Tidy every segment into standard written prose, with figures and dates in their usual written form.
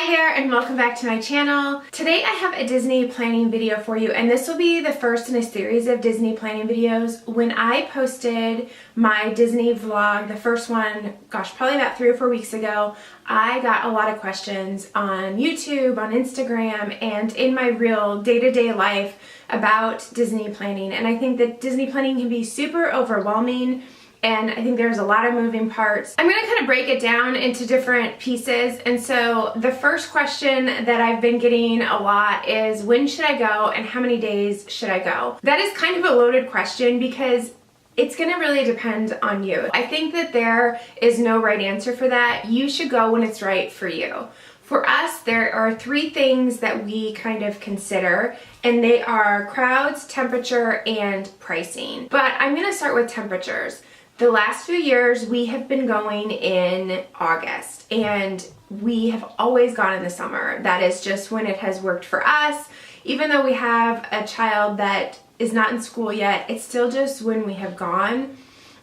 Hi there and welcome back to my channel. Today I have a Disney planning video for you, and this will be the first in a series of Disney planning videos. When I posted my Disney vlog, the first one, gosh, probably about 3 or 4 weeks ago, I got a lot of questions on YouTube, on Instagram, and in my real day-to-day life about Disney planning. And I think that Disney planning can be super overwhelming, and I think there's a lot of moving parts. I'm going to kind of break it down into different pieces. And so the first question that I've been getting a lot is, when should I go and how many days should I go? That is kind of a loaded question because it's going to really depend on you. I think that there is no right answer for that. You should go when it's right for you. For us, there are 3 things that we kind of consider, and they are crowds, temperature, and pricing. But I'm going to start with temperatures. The last few years, we have been going in August, and we have always gone in the summer. That is just when it has worked for us. Even though we have a child that is not in school yet, it's still just when we have gone,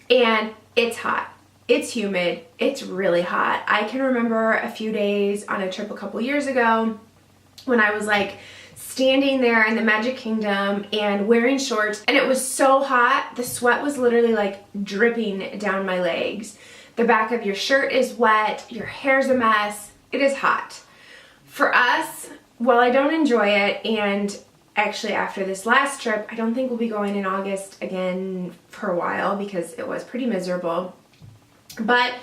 and it's hot. It's humid. It's really hot. I can remember a few days on a trip a couple years ago when I was like standing there in the Magic Kingdom and wearing shorts, and it was so hot, the sweat was literally like dripping down my legs. The back of your shirt is wet, your hair's a mess, it is hot. For us, while I don't enjoy it, and actually after this last trip, I don't think we'll be going in August again for a while because it was pretty miserable, but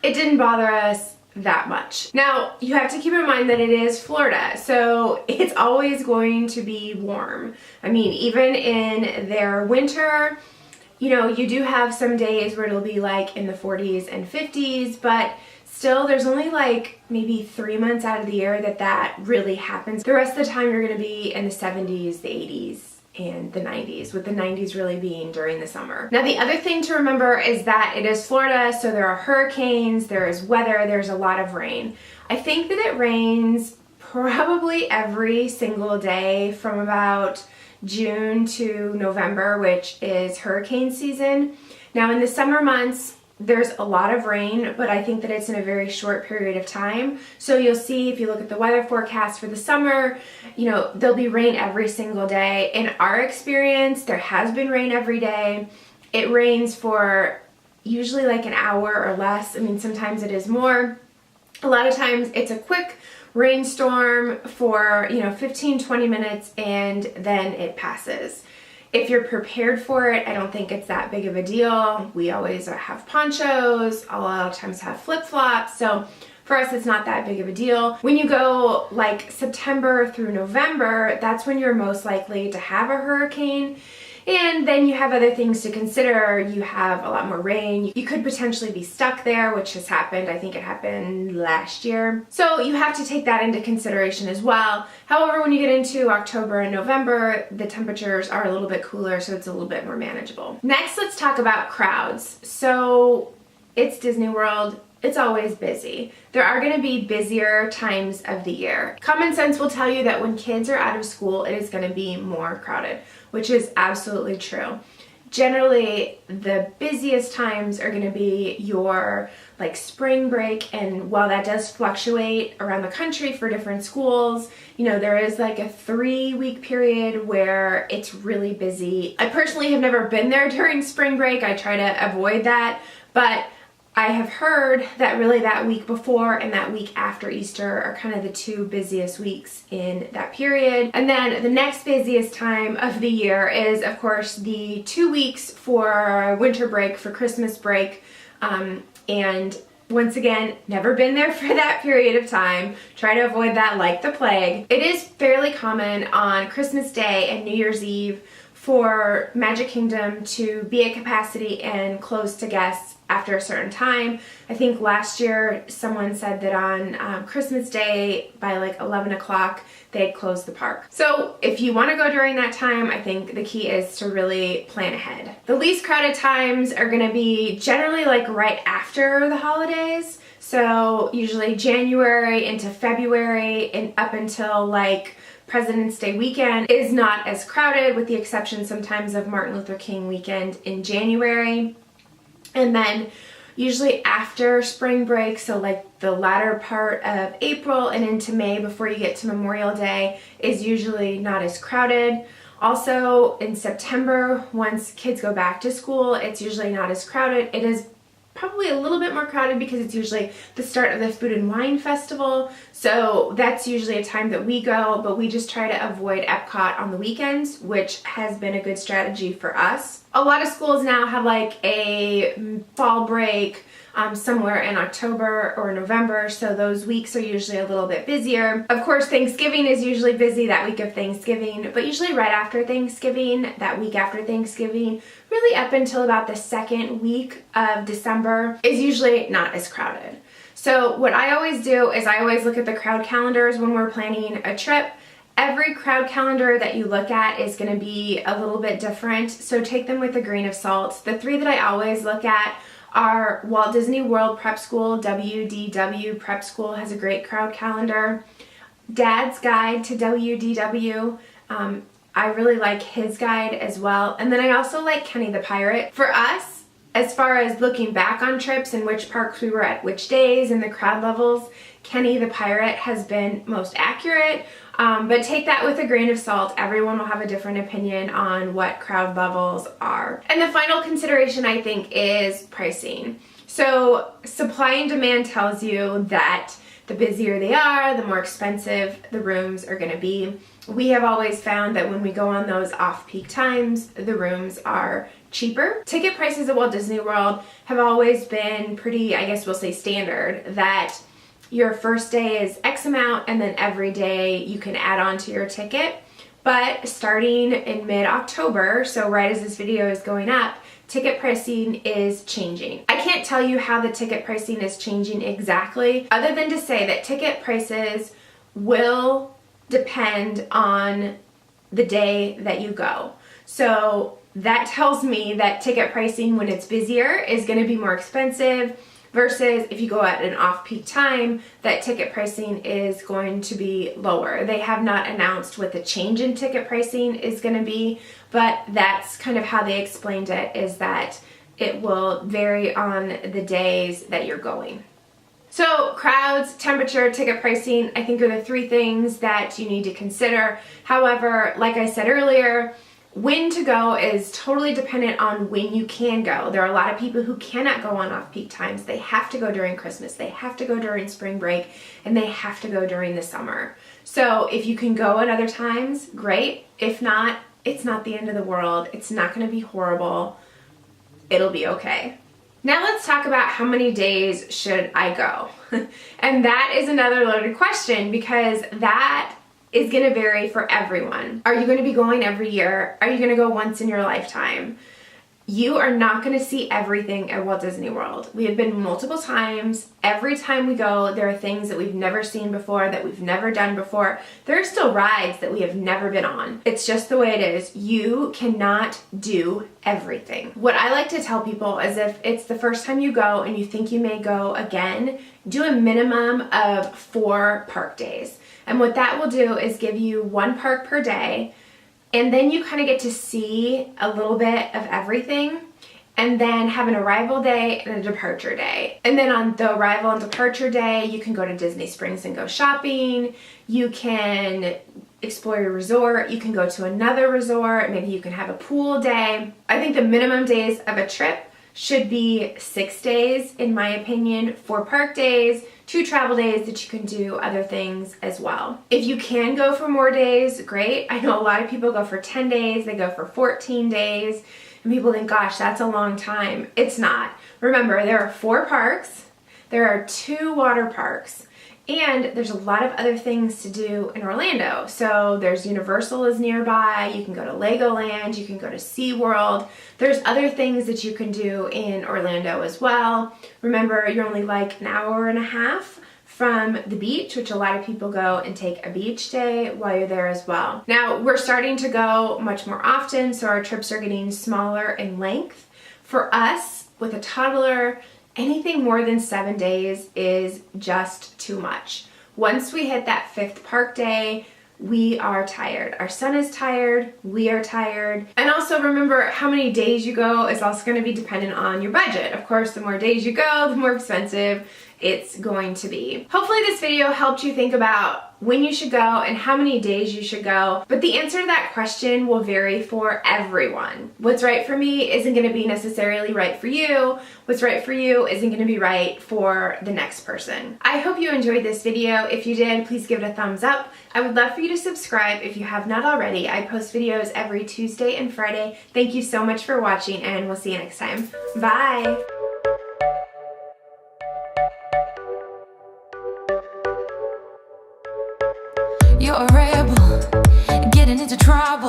it didn't bother us that much. Now, you have to keep in mind that it is Florida, so it's always going to be warm. I mean, even in their winter, you know, you do have some days where it'll be like in the 40s and 50s, but still there's only like maybe 3 months out of the year that really happens. The rest of the time you're going to be in the 70s, the 80s, and the 90s, with the 90s really being during the summer. Now, the other thing to remember is that it is Florida, so there are hurricanes, there is weather, there's a lot of rain. I think that it rains probably every single day from about June to November, which is hurricane season. Now, in the summer months, there's a lot of rain, but I think that it's in a very short period of time. So you'll see, if you look at the weather forecast for the summer, you know, there'll be rain every single day. In our experience, there has been rain every day. It rains for usually like an hour or less. I mean, sometimes it is more. A lot of times it's a quick rainstorm for, 15-20 minutes, and then it passes. If you're prepared for it, I don't think it's that big of a deal. We always have ponchos, a lot of times have flip-flops, so for us it's not that big of a deal. When you go like September through November, that's when you're most likely to have a hurricane. And then you have other things to consider. You have a lot more rain. You could potentially be stuck there, which has happened. I think it happened last year. So you have to take that into consideration as well. However, when you get into October and November, the temperatures are a little bit cooler, so it's a little bit more manageable. Next, let's talk about crowds. So it's Disney World. It's always busy. There are going to be busier times of the year. Common sense will tell you that when kids are out of school, it is going to be more crowded, which is absolutely true. Generally, the busiest times are going to be your like spring break, and while that does fluctuate around the country for different schools, there is like a 3-week period where it's really busy. I personally have never been there during spring break. I try to avoid that, but I have heard that really that week before and that week after Easter are kind of the 2 busiest weeks in that period. And then the next busiest time of the year is, of course, the 2 weeks for winter break, for Christmas break. And once again, never been there for that period of time. Try to avoid that like the plague. It is fairly common on Christmas Day and New Year's Eve for Magic Kingdom to be at capacity and close to guests after a certain time. I think last year someone said that on Christmas Day by like 11 o'clock they'd close the park. So if you want to go during that time, I think the key is to really plan ahead. The least crowded times are going to be generally like right after the holidays. So usually January into February and up until like President's Day weekend is not as crowded, with the exception sometimes of Martin Luther King weekend in January. And then Usually after spring break, so like the latter part of April and into May before you get to Memorial Day is usually not as crowded. Also in September, once kids go back to school, it's usually not as crowded. It is probably a little bit more crowded because it's usually the start of the Food and Wine Festival. So that's usually a time that we go, but we just try to avoid Epcot on the weekends, which has been a good strategy for us. A lot of schools now have like a fall break somewhere in October or November, so those weeks are usually a little bit busier. Of course, Thanksgiving is usually busy that week of Thanksgiving, but usually right after Thanksgiving, that week after Thanksgiving, really up until about the second week of December is usually not as crowded. So what I always do is I always look at the crowd calendars when we're planning a trip. Every crowd calendar that you look at is going to be a little bit different, so take them with a grain of salt. The three that I always look at are Walt Disney World Prep School, WDW Prep School has a great crowd calendar. Dad's Guide to WDW, I really like his guide as well. And then I also like Kenny the Pirate. For us, as far as looking back on trips and which parks we were at which days and the crowd levels, Kenny the Pirate has been most accurate. But take that with a grain of salt. Everyone will have a different opinion on what crowd levels are. And the final consideration, I think, is pricing. So supply and demand tells you that the busier they are, the more expensive the rooms are going to be. We have always found that when we go on those off-peak times, the rooms are cheaper. Ticket prices at Walt Disney World have always been pretty, I guess we'll say standard, that your first day is X amount and then every day you can add on to your ticket. But starting in mid-October, so right as this video is going up, ticket pricing is changing. I can't tell you how the ticket pricing is changing exactly, other than to say that ticket prices will depend on the day that you go. So that tells me that ticket pricing when it's busier is going to be more expensive, versus if you go at an off-peak time, that ticket pricing is going to be lower. They have not announced what the change in ticket pricing is going to be, but that's kind of how they explained it, is that it will vary on the days that you're going. So crowds, temperature, ticket pricing, I think are the three things that you need to consider. However, like I said earlier, when to go is totally dependent on when you can go. There are a lot of people who cannot go on off-peak times. They have to go during Christmas, they have to go during spring break, and they have to go during the summer. So if you can go at other times, great. If not, it's not the end of the world. It's not going to be horrible. It'll be okay. Now let's talk about how many days should I go? And that is another loaded question, because that is going to vary for everyone. Are you going to be going every year? Are you going to go once in your lifetime? You are not going to see everything at Walt Disney World. We have been multiple times. Every time we go, there are things that we've never seen before, that we've never done before. There are still rides that we have never been on. It's just the way it is. You cannot do everything. What I like to tell people is, if it's the first time you go and you think you may go again, do a minimum of 4 park days. And what that will do is give you 1 park per day, and then you kind of get to see a little bit of everything, and then have an arrival day and a departure day. And then on the arrival and departure day, you can go to Disney Springs and go shopping. You can explore your resort. You can go to another resort. Maybe you can have a pool day. I think the minimum days of a trip should be 6 days, in my opinion, 4 park days, 2 travel days that you can do other things as well. If you can go for more days, great. I know a lot of people go for 10 days, they go for 14 days, and people think, gosh, that's a long time. It's not. Remember, there are 4 parks, there are 2 water parks, and there's a lot of other things to do in Orlando. So there's Universal is nearby, you can go to Legoland, you can go to SeaWorld. There's other things that you can do in Orlando as well. Remember, you're only like an hour and a half from the beach, which a lot of people go and take a beach day while you're there as well. Now, we're starting to go much more often, so our trips are getting smaller in length. For us, with a toddler, anything more than 7 days is just too much. Once we hit that 5th park day, we are tired. Our son is tired, we are tired. And also remember, how many days you go is also going to be dependent on your budget. Of course, the more days you go, the more expensive it's going to be. Hopefully this video helped you think about when you should go and how many days you should go, but the answer to that question will vary for everyone. What's right for me isn't going to be necessarily right for you. What's right for you isn't going to be right for the next person. I hope you enjoyed this video. If you did, please give it a thumbs up. I would love for you to subscribe if you have not already. I post videos every Tuesday and Friday. Thank you so much for watching, and we'll see you next time. Bye! You're a rebel, getting into trouble.